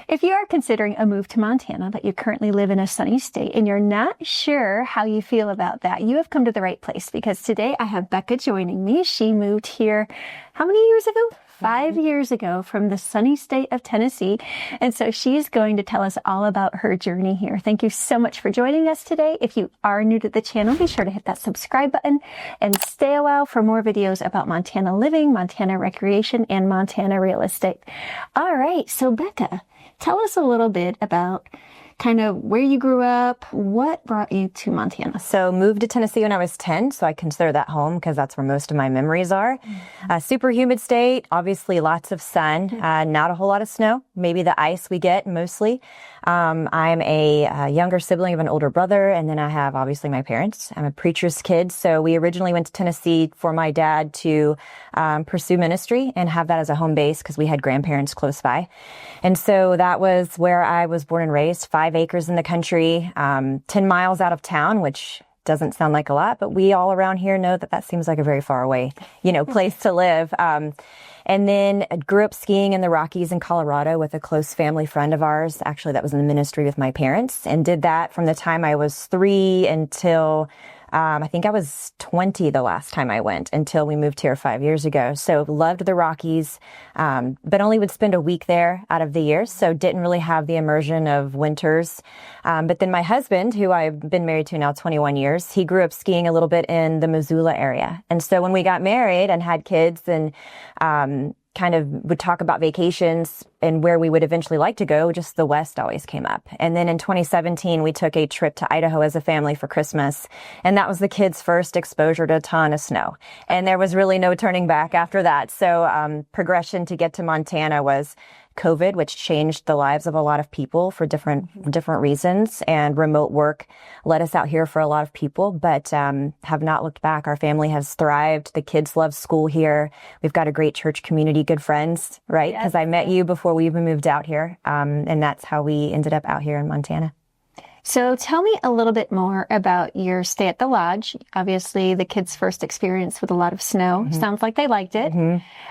If you are considering a move to Montana, but you currently live in a sunny state and you're not sure how you feel about that, you have come to the right place, because today I have Becca joining me. She moved here how many years ago? 5 years ago from the sunny state of Tennessee. And so she's going to tell us all about her journey here. Thank you so much for joining us today. If you are new to the channel, be sure to hit that subscribe button and stay a while for more videos about Montana living, Montana recreation, and Montana real estate. All right. So Becca, tell us a little bit about kind of where you grew up, what brought you to Montana? So moved to Tennessee when I was 10, so I consider that home because that's where most of my memories are. Super humid state, obviously lots of sun, not a whole lot of snow, maybe the ice we get mostly. I'm a younger sibling of an older brother, and then I have obviously my parents. I'm a preacher's kid, so we originally went to Tennessee for my dad to pursue ministry and have that as a home base because we had grandparents close by. And so that was where I was born and raised, 5 acres in the country, 10 miles out of town, which doesn't sound like a lot, but we all around here know that that seems like a very far away, place to live. And then I grew up skiing in the Rockies in Colorado with a close family friend of ours, actually that was in the ministry with my parents, and did that from the time I was 3 until I think I was 20 the last time I went, until we moved here 5 years ago. So loved the Rockies, but only would spend a week there out of the year. So didn't really have the immersion of winters. But then my husband, who I've been married to now 21 years, he grew up skiing a little bit in the Missoula area. And so when we got married and had kids and kind of would talk about vacations and where we would eventually like to go, just the West always came up. And then in 2017, we took a trip to Idaho as a family for Christmas. And that was the kids' first exposure to a ton of snow. And there was really no turning back after that. So progression to get to Montana was COVID, which changed the lives of a lot of people for different reasons. And remote work led us out here for a lot of people, but have not looked back. Our family has thrived. The kids love school here. We've got a great church community, good friends, right? Because I met you before we even moved out here. And that's how we ended up out here in Montana. So tell me a little bit more about your stay at the lodge. Obviously, the kids' first experience with a lot of snow. Sounds like they liked it.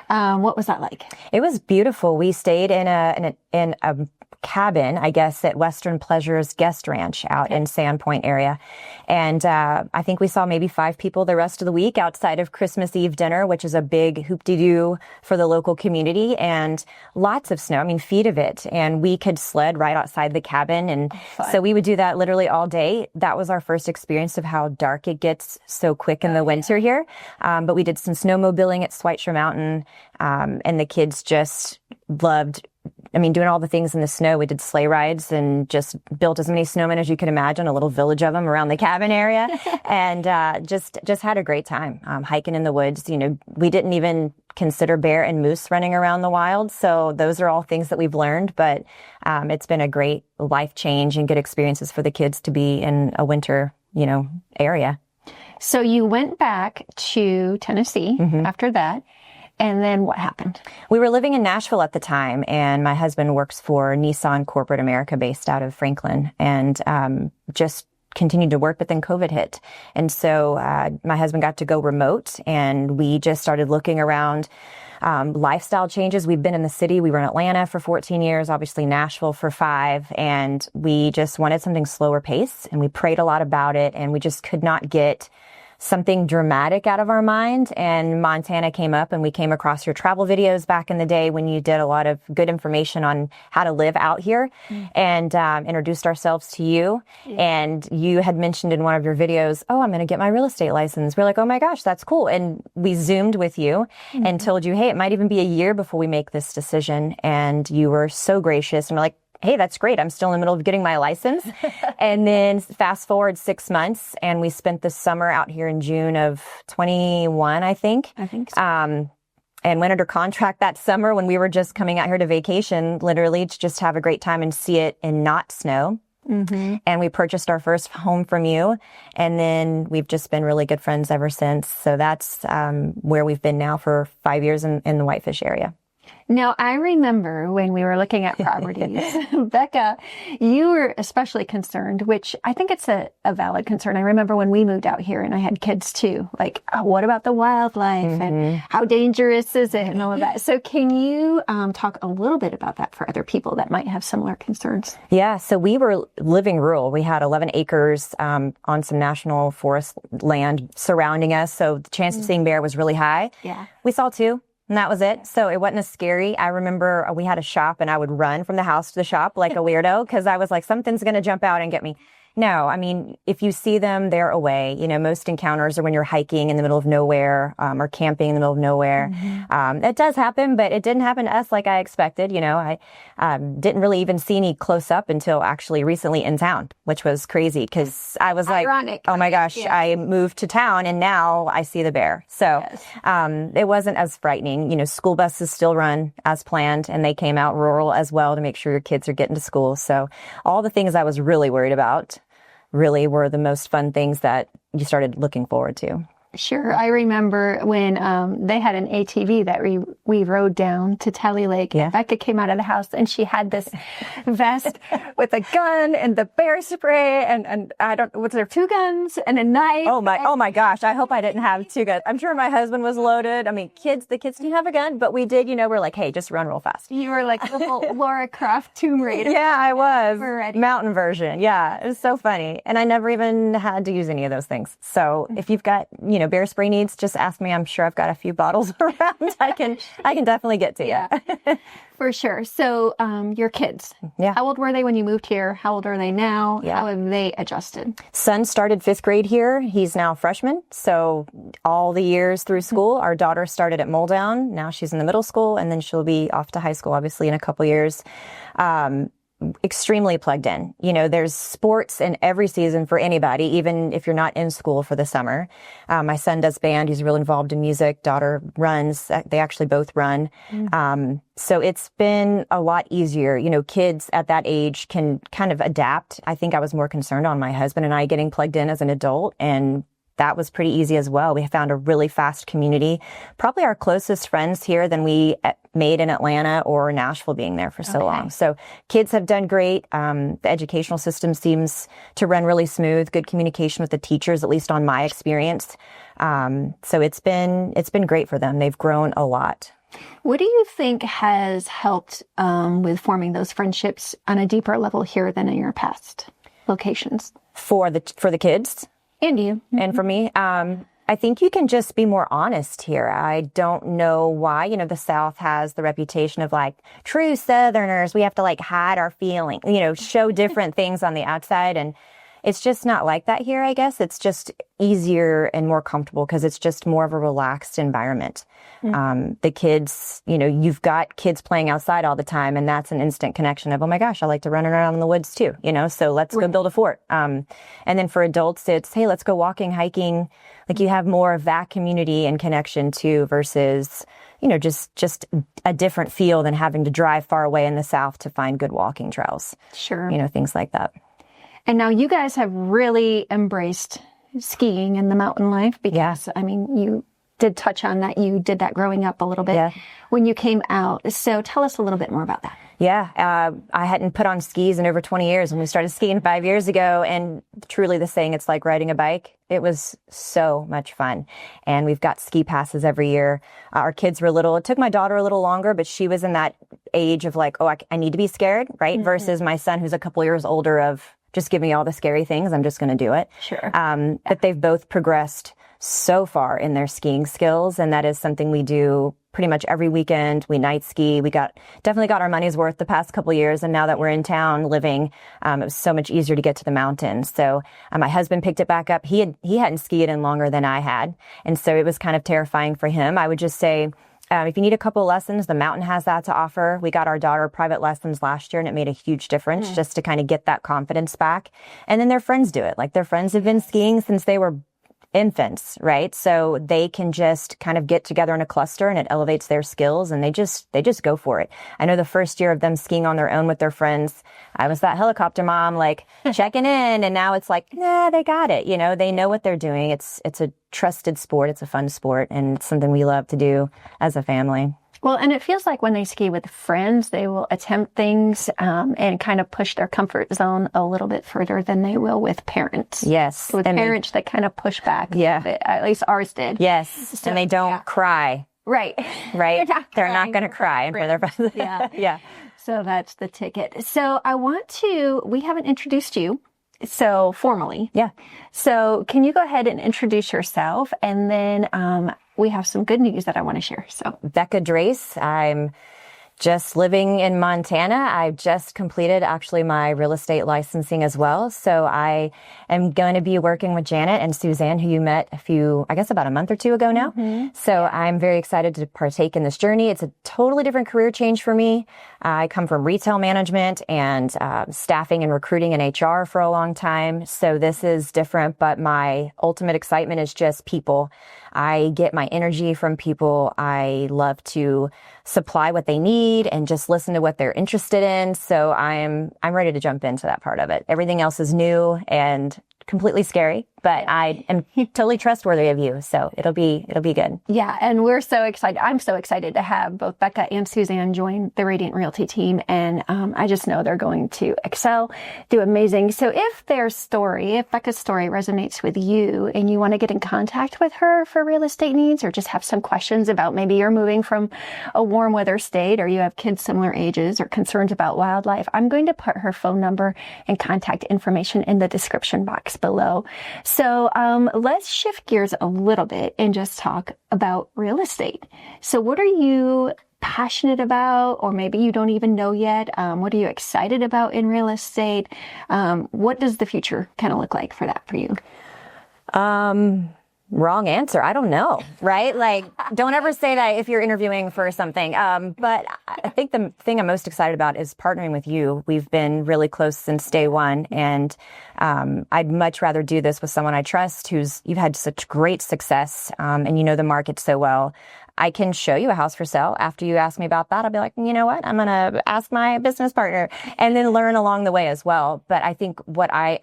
What was that like? It was beautiful. We stayed in a cabin, I guess, at Western Pleasures Guest Ranch out in Sandpoint area. And I think we saw maybe 5 people the rest of the week outside of Christmas Eve dinner, which is a big hoop-de-doo for the local community, and lots of snow, feet of it. And we could sled right outside the cabin. And so we would do that literally all day. That was our first experience of how dark it gets so quick in the winter here. But we did some snowmobiling at Switzer Mountain, and the kids just loved doing all the things in the snow. We did sleigh rides and just built as many snowmen as you could imagine, a little village of them around the cabin area, and just had a great time hiking in the woods. We didn't even consider bear and moose running around the wild. So those are all things that we've learned, but it's been a great life change and good experiences for the kids to be in a winter, area. So you went back to Tennessee after that. And then what happened? We were living in Nashville at the time, and my husband works for Nissan Corporate America based out of Franklin, and just continued to work, but then COVID hit. And so my husband got to go remote, and we just started looking around lifestyle changes. We've been in the city. We were in Atlanta for 14 years, obviously Nashville for 5, and we just wanted something slower pace, and we prayed a lot about it, and we just could not get something dramatic out of our mind. And Montana came up, and we came across your travel videos back in the day when you did a lot of good information on how to live out here, and introduced ourselves to you. And you had mentioned in one of your videos, I'm going to get my real estate license. We're like, oh my gosh, that's cool. And we Zoomed with you and told you, hey, it might even be a year before we make this decision. And you were so gracious, and we're like, hey, that's great. I'm still in the middle of getting my license. And then fast forward 6 months, and we spent the summer out here in June of 21, I think. So. And went under contract that summer when we were just coming out here to vacation, literally to just have a great time and see it and not snow. And we purchased our first home from you. And then we've just been really good friends ever since. So that's where we've been now for 5 years in the Whitefish area. Now, I remember when we were looking at properties, Becca, you were especially concerned, which I think it's a valid concern. I remember when we moved out here and I had kids too, like, what about the wildlife and how dangerous is it and all of that. So can you talk a little bit about that for other people that might have similar concerns? Yeah, so we were living rural. We had 11 acres on some national forest land surrounding us. So the chance of seeing bear was really high. Yeah. We saw 2. And that was it. So it wasn't as scary. I remember we had a shop and I would run from the house to the shop like a weirdo because I was like, something's going to jump out and get me. No, I mean, if you see them, they're away. You know, most encounters are when you're hiking in the middle of nowhere or camping in the middle of nowhere. It does happen, but it didn't happen to us like I expected. You know, I didn't really even see any close up until actually recently in town, which was crazy because I was like, ironic, oh my gosh, yeah. I moved to town and now I see the bear. So it wasn't as frightening. You know, school buses still run as planned and they came out rural as well to make sure your kids are getting to school. So all the things I was really worried about really were the most fun things that you started looking forward to. Sure. I remember when they had an ATV that we rode down to Tally Lake. Yeah. Becca came out of the house and she had this vest with a gun and the bear spray and I don't, was there 2 guns and a knife? Oh my gosh. I hope I didn't have 2 guns. I'm sure my husband was loaded. I mean, the kids didn't have a gun, but we did, you know, we're like, hey, just run real fast. You were like little Laura Croft Tomb Raider. Yeah, I was. We're ready. Mountain version. Yeah, it was so funny. And I never even had to use any of those things. So if you've got, you know, bear spray needs, just ask me. I'm sure I've got a few bottles around. I can definitely get to you. Yeah, for sure. So your kids, how old were they when you moved here? How old are they now? Yeah. How have they adjusted? Son started 5th grade here. He's now a freshman. So all the years through school, our daughter started at Muldown. Now she's in the middle school and then she'll be off to high school, obviously, in a couple years. Extremely plugged in. You know, there's sports in every season for anybody, even if you're not in school for the summer. My son does band. He's real involved in music. Daughter runs. They actually both run. So it's been a lot easier. You know, kids at that age can kind of adapt. I think I was more concerned on my husband and I getting plugged in as an adult, and that was pretty easy as well. We found a really fast community, probably our closest friends here than we made in Atlanta or Nashville being there for so long. So kids have done great. The educational system seems to run really smooth, good communication with the teachers, at least on my experience. So it's been great for them. They've grown a lot. What do you think has helped with forming those friendships on a deeper level here than in your past locations? For the kids? And you. And for me, I think you can just be more honest here. I don't know why, you know, the South has the reputation of like true Southerners. We have to like hide our feelings, you know, show different things on the outside. And it's just not like that here, I guess. It's just easier and more comfortable because it's just more of a relaxed environment. The kids, you know, you've got kids playing outside all the time, and that's an instant connection of, oh my gosh, I like to run around in the woods too, you know, so let's go build a fort. And then for adults, it's, hey, let's go walking, hiking. Like you have more of that community and connection too versus, you know, just a different feel than having to drive far away in the South to find good walking trails. Sure. You know, things like that. And now you guys have really embraced skiing and the mountain life because, I mean, you did touch on that. You did that growing up a little bit when you came out. So tell us a little bit more about that. Yeah, I hadn't put on skis in over 20 years when we started skiing 5 years ago. And truly the saying, it's like riding a bike. It was so much fun. And we've got ski passes every year. Our kids were little. It took my daughter a little longer, but she was in that age of like, oh, I need to be scared, right? Versus my son, who's a couple years older, of just give me all the scary things. I'm just going to do it. Sure. But they've both progressed so far in their skiing skills. And that is something we do pretty much every weekend. We night ski. We definitely got our money's worth the past couple of years. And now that we're in town living, it was so much easier to get to the mountains. So my husband picked it back up. He hadn't skied in longer than I had. And so it was kind of terrifying for him. I would just say, if you need a couple of lessons, the mountain has that to offer. We got our daughter private lessons last year, and it made a huge difference just to kind of get that confidence back. And then their friends do it. Like their friends have been skiing since they were infants, right? So they can just kind of get together in a cluster and it elevates their skills and they just go for it. I know the first year of them skiing on their own with their friends, I was that helicopter mom, like checking in, and now it's like, nah, they got it. You know, they know what they're doing. It's a trusted sport. It's a fun sport, and it's something we love to do as a family. Well, and it feels like when they ski with friends, they will attempt things and kind of push their comfort zone a little bit further than they will with parents. Yes. With parents that kind of push back. Yeah. At least ours did. Yes. So, and they don't cry. Right. Right. They're not going to cry in front of their friends. Yeah. Yeah. So that's the ticket. So we haven't introduced you. So formally. Yeah. So can you go ahead and introduce yourself? And then we have some good news that I want to share. So Becca Drace. I'm just living in Montana. I've just completed actually my real estate licensing as well. So I am going to be working with Janet and Suzanne, who you met about a month or two ago now. Mm-hmm. So I'm very excited to partake in this journey. It's a totally different career change for me. I come from retail management and staffing and recruiting and HR for a long time. So this is different, but my ultimate excitement is just people. I get my energy from people. I love to supply what they need and just listen to what they're interested in. So I'm ready to jump into that part of it. Everything else is new and completely scary, but I am totally trustworthy of you. So it'll be good. Yeah. And we're so excited. I'm so excited to have both Becca and Suzanne join the Radiant Realty team. And I just know they're going to excel, do amazing. So if Becca's story resonates with you and you want to get in contact with her for real estate needs, or just have some questions about maybe you're moving from a warm weather state, or you have kids similar ages, or concerns about wildlife, I'm going to put her phone number and contact information in the description box below. So let's shift gears a little bit and just talk about real estate. So what are you passionate about, or maybe you don't even know yet? What are you excited about in real estate? What does the future kind of look like for that for you? Wrong answer. I don't know, right? Like, don't ever say that if you're interviewing for something. But I think the thing I'm most excited about is partnering with you. We've been really close since day one, and I'd much rather do this with someone I trust, you've had such great success, and you know the market so well. I can show you a house for sale. After you ask me about that, I'll be like, you know what? I'm going to ask my business partner, and then learn along the way as well. But I think what I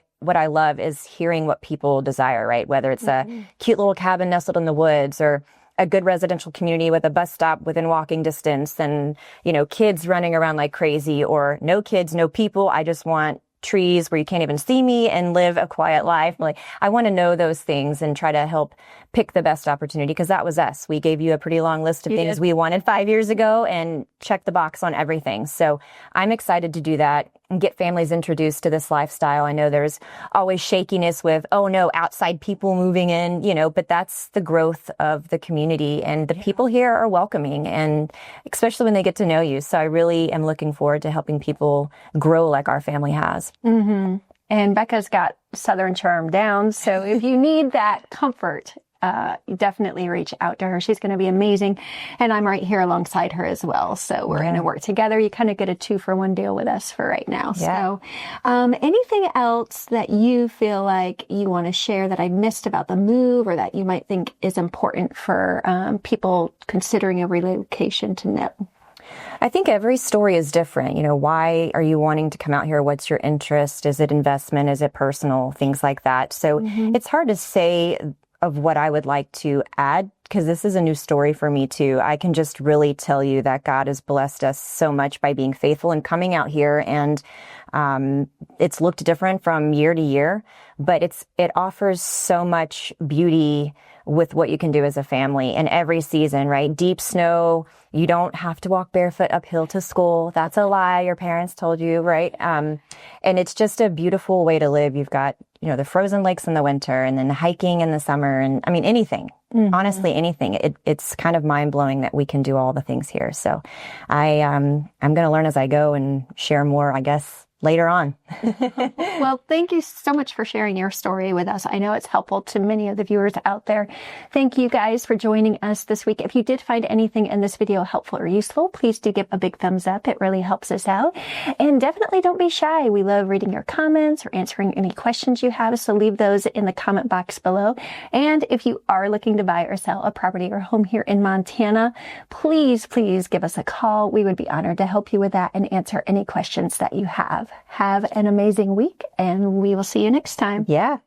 love is hearing what people desire, right? Whether it's a cute little cabin nestled in the woods, or a good residential community with a bus stop within walking distance, and, you know, kids running around like crazy, or no kids, no people. I just want trees where you can't even see me and live a quiet life. Like, I want to know those things and try to help pick the best opportunity, because that was us. We gave you a pretty long list of things we wanted 5 years ago and checked the box on everything. So I'm excited to do that and get families introduced to this lifestyle. I know there's always shakiness with, oh no, outside people moving in, you know, but that's the growth of the community, and the people here are welcoming, and especially when they get to know you. So I really am looking forward to helping people grow like our family has. Mm-hmm. And Becca's got Southern charm down. So if you need that comfort, definitely reach out to her. She's going to be amazing. And I'm right here alongside her as well. So we're going to work together. You kind of get a 2-for-1 deal with us for right now. Yeah. So anything else that you feel like you want to share that I missed about the move, or that you might think is important for people considering a relocation to know? I think every story is different. You know, why are you wanting to come out here? What's your interest? Is it investment? Is it personal? Things like that. So it's hard to say of what I would like to add, because this is a new story for me too. I can just really tell you that God has blessed us so much by being faithful and coming out here. And it's looked different from year to year, but it offers so much beauty with what you can do as a family in every season, right? Deep snow, you don't have to walk barefoot uphill to school. That's a lie your parents told you, right? And it's just a beautiful way to live. You've got, you know, the frozen lakes in the winter, and then hiking in the summer, and I mean, anything, honestly, anything. It's kind of mind blowing that we can do all the things here. So I'm going to learn as I go and share more, I guess, later on. Well, thank you so much for sharing your story with us. I know it's helpful to many of the viewers out there. Thank you guys for joining us this week. If you did find anything in this video helpful or useful, please do give a big thumbs up. It really helps us out. And definitely don't be shy. We love reading your comments or answering any questions you have. So leave those in the comment box below. And if you are looking to buy or sell a property or home here in Montana, please give us a call. We would be honored to help you with that and answer any questions that you have. Have an amazing week, and we will see you next time. Yeah.